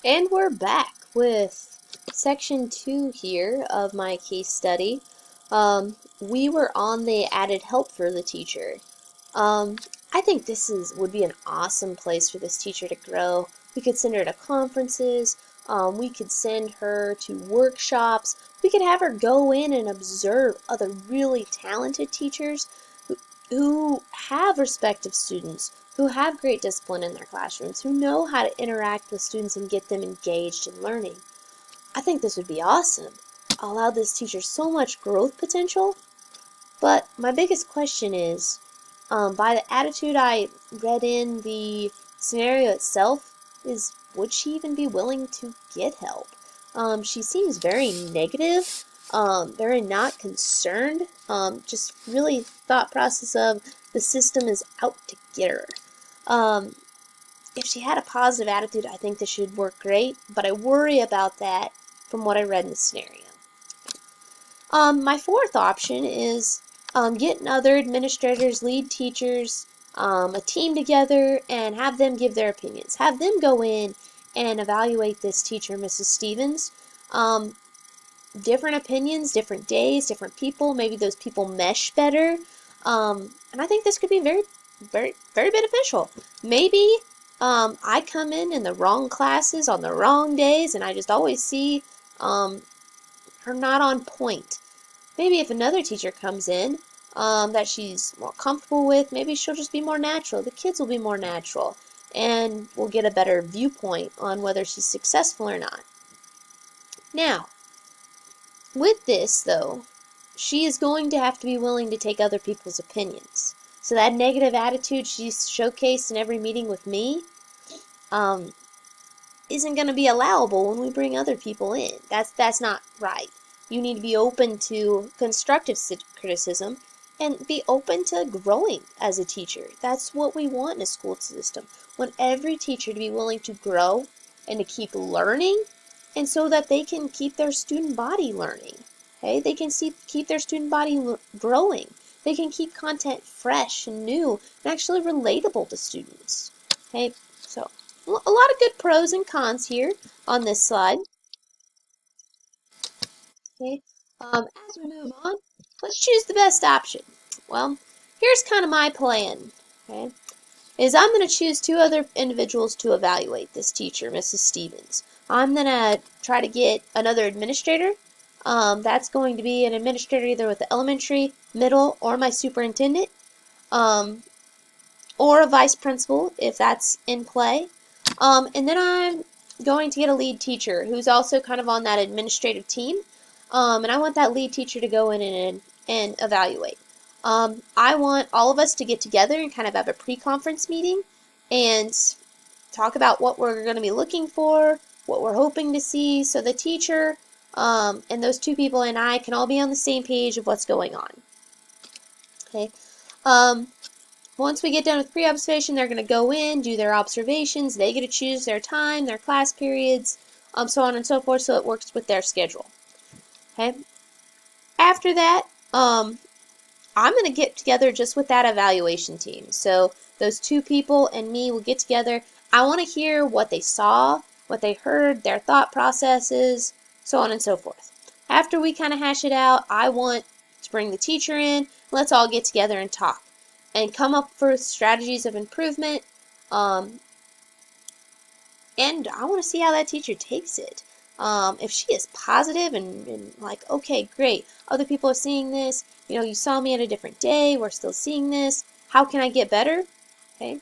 And we're back with section 2 here of my case study. We were on the added help for the teacher. I think would be an awesome place for this teacher to grow. We could send her to conferences. We could send her to workshops. We could have her go in and observe other really talented teachers who have respect of students, who have great discipline in their classrooms, who know how to interact with students and get them engaged in learning. I think this would be awesome. Allow this teacher so much growth potential. But my biggest question is, by the attitude I read in the scenario itself, is would she even be willing to get help? She seems very negative, very not concerned, just really thought process of the system is out to get her. If she had a positive attitude, I think this should work great, but I worry about that from what I read in the scenario. My fourth option is getting other administrators, lead teachers, a team together and have them give their opinions. Have them go in and evaluate this teacher, Mrs. Stevens. Different opinions, different days, different people. Maybe those people mesh better. And I think this could be very, very, very beneficial. Maybe I come in the wrong classes on the wrong days and I just always see her not on point. Maybe if another teacher comes in that she's more comfortable with, maybe she'll just be more natural. The kids will be more natural, and we'll get a better viewpoint on whether she's successful or not. Now, with this, though, she is going to have to be willing to take other people's opinions. So that negative attitude she's showcased in every meeting with me isn't going to be allowable when we bring other people in. That's not right. You need to be open to constructive criticism and be open to growing as a teacher. That's what we want in a school system. We want every teacher to be willing to grow and to keep learning, and so that they can keep their student body learning. Okay? They can keep their student body growing. They can keep content fresh and new and actually relatable to students. Okay? So, a lot of good pros and cons here on this slide. Okay, as we move on, let's choose the best option. Well, here's kind of my plan, okay, is I'm going to choose two other individuals to evaluate this teacher, Mrs. Stevens. I'm going to try to get another administrator. That's going to be an administrator either with the elementary, middle, or my superintendent, or a vice principal if that's in play. And then I'm going to get a lead teacher who's also kind of on that administrative team. And I want that lead teacher to go in and evaluate. I want all of us to get together and kind of have a pre-conference meeting and talk about what we're going to be looking for, what we're hoping to see, so the teacher and those two people and I can all be on the same page of what's going on. Okay. Once we get done with pre-observation, they're going to go in, do their observations. They get to choose their time, their class periods, so on and so forth, so it works with their schedule. Okay. After that, I'm going to get together just with that evaluation team. So those two people and me will get together. I want to hear what they saw, what they heard, their thought processes, so on and so forth. After we kind of hash it out, I want to bring the teacher in. Let's all get together and talk and come up with strategies of improvement. And I want to see how that teacher takes it. If she is positive and like, okay, great, other people are seeing this, you saw me at a different day, we're still seeing this, how can I get better? Okay,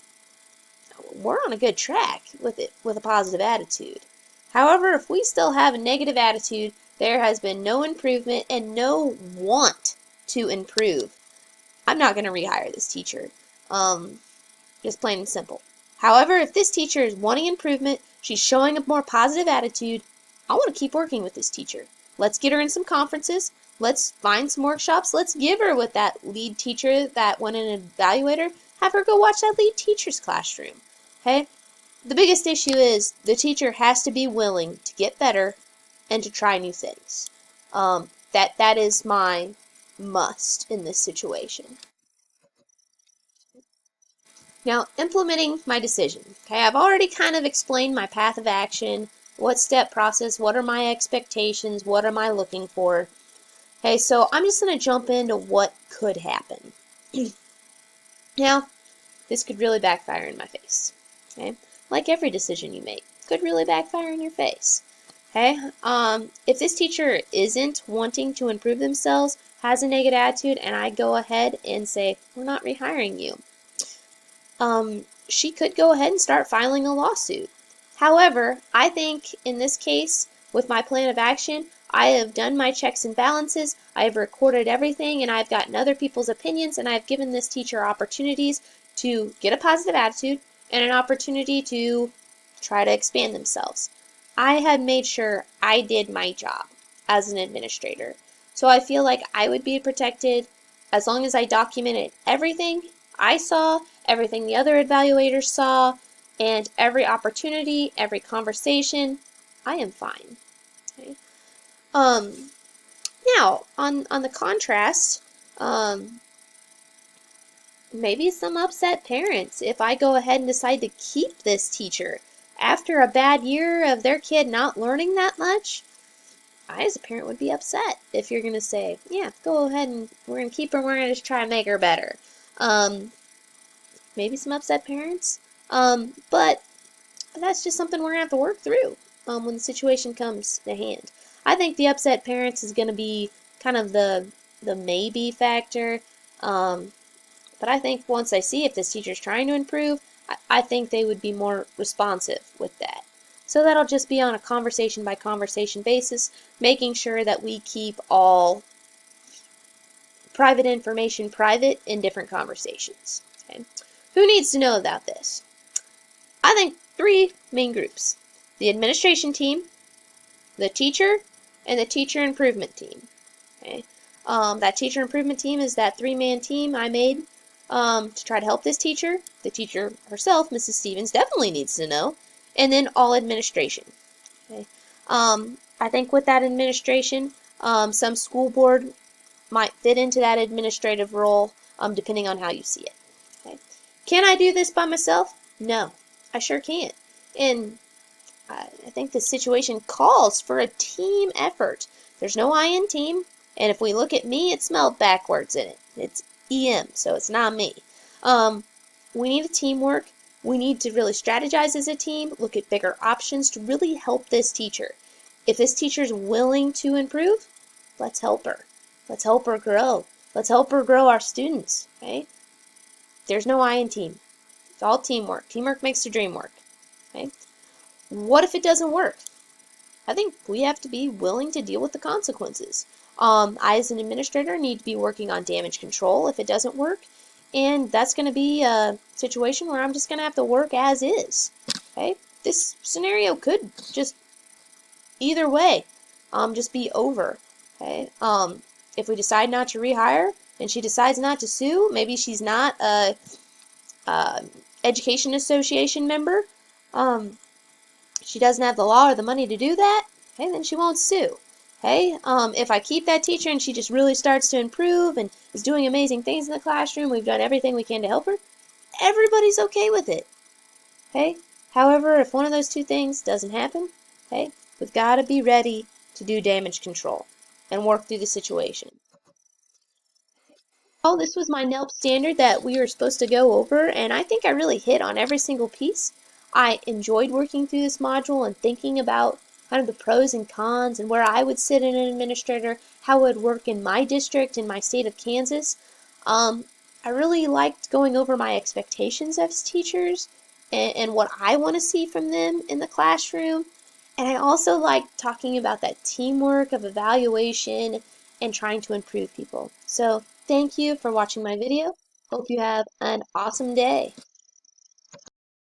we're on a good track with it, with a positive attitude. However, if we still have a negative attitude, there has been no improvement and no want to improve, I'm not going to rehire this teacher. Just plain and simple. However, if this teacher is wanting improvement, she's showing a more positive attitude, I want to keep working with this teacher. Let's get her in some conferences. Let's find some workshops. Let's give her with that lead teacher that went in and evaluated her. Have her go watch that lead teacher's classroom. Okay? The biggest issue is the teacher has to be willing to get better and to try new things. That is my must in this situation. Now, implementing my decision. Okay, I've already kind of explained my path of action, What step process? What are my expectations? What am I looking for? Okay, so I'm just going to jump into what could happen. Now, this could really backfire in my face. Okay, like every decision you make could really backfire in your face. Okay, if this teacher isn't wanting to improve themselves, has a negative attitude, and I go ahead and say, we're not rehiring you, she could go ahead and start filing a lawsuit. However, I think in this case, with my plan of action, I have done my checks and balances, I have recorded everything, and I've gotten other people's opinions, and I've given this teacher opportunities to get a positive attitude and an opportunity to try to expand themselves. I have made sure I did my job as an administrator. So I feel like I would be protected as long as I documented everything I saw, everything the other evaluators saw, and every opportunity, every conversation. I am fine. Okay. Now on the contrast, maybe some upset parents if I go ahead and decide to keep this teacher after a bad year of their kid not learning that much. I as a parent would be upset if you're gonna say, yeah, go ahead and we're gonna keep her, we're gonna just try to make her better. Maybe some upset parents, but that's just something we're gonna have to work through when the situation comes to hand. I think the upset parents is gonna be kind of the maybe factor, but I think once I see if this teacher's trying to improve, I think they would be more responsive with that. So that'll just be on a conversation by conversation basis, making sure that we keep all private information private in different conversations. Okay? Who needs to know about this? I think three main groups: the administration team, the teacher, and the teacher improvement team. Okay? That teacher improvement team is that three-man team I made to try to help this teacher. The teacher herself, Mrs. Stevens, definitely needs to know. And then all administration. Okay? I think with that administration, some school board might fit into that administrative role depending on how you see it. Okay? Can I do this by myself? No, I sure can't. And I think the situation calls for a team effort. There's no I in team, and if we look at me, it's spelled backwards in it. It's EM, so it's not me. We need a teamwork. We need to really strategize as a team, look at bigger options to really help this teacher. If this teacher's willing to improve, let's help her. Let's help her grow. Let's help her grow our students. Okay? There's no I in team. It's all teamwork. Teamwork makes the dream work. Okay? What if it doesn't work? I think we have to be willing to deal with the consequences. I, as an administrator, need to be working on damage control if it doesn't work, and that's going to be a situation where I'm just going to have to work as is. Okay, this scenario could just either way, just be over. Okay, if we decide not to rehire and she decides not to sue, maybe she's not a education association member. She doesn't have the law or the money to do that, okay, then she won't sue. Okay, if I keep that teacher and she just really starts to improve and is doing amazing things in the classroom, we've done everything we can to help her, everybody's okay with it. Okay, however, if one of those two things doesn't happen, okay, we've got to be ready to do damage control and work through the situation. Oh, this was my NELP standard that we were supposed to go over, and I think I really hit on every single piece. I enjoyed working through this module and thinking about kind of the pros and cons and where I would sit in an administrator, how it would work in my district, in my state of Kansas. I really liked going over my expectations as teachers and what I want to see from them in the classroom. And I also liked talking about that teamwork of evaluation and trying to improve people. So thank you for watching my video. Hope you have an awesome day.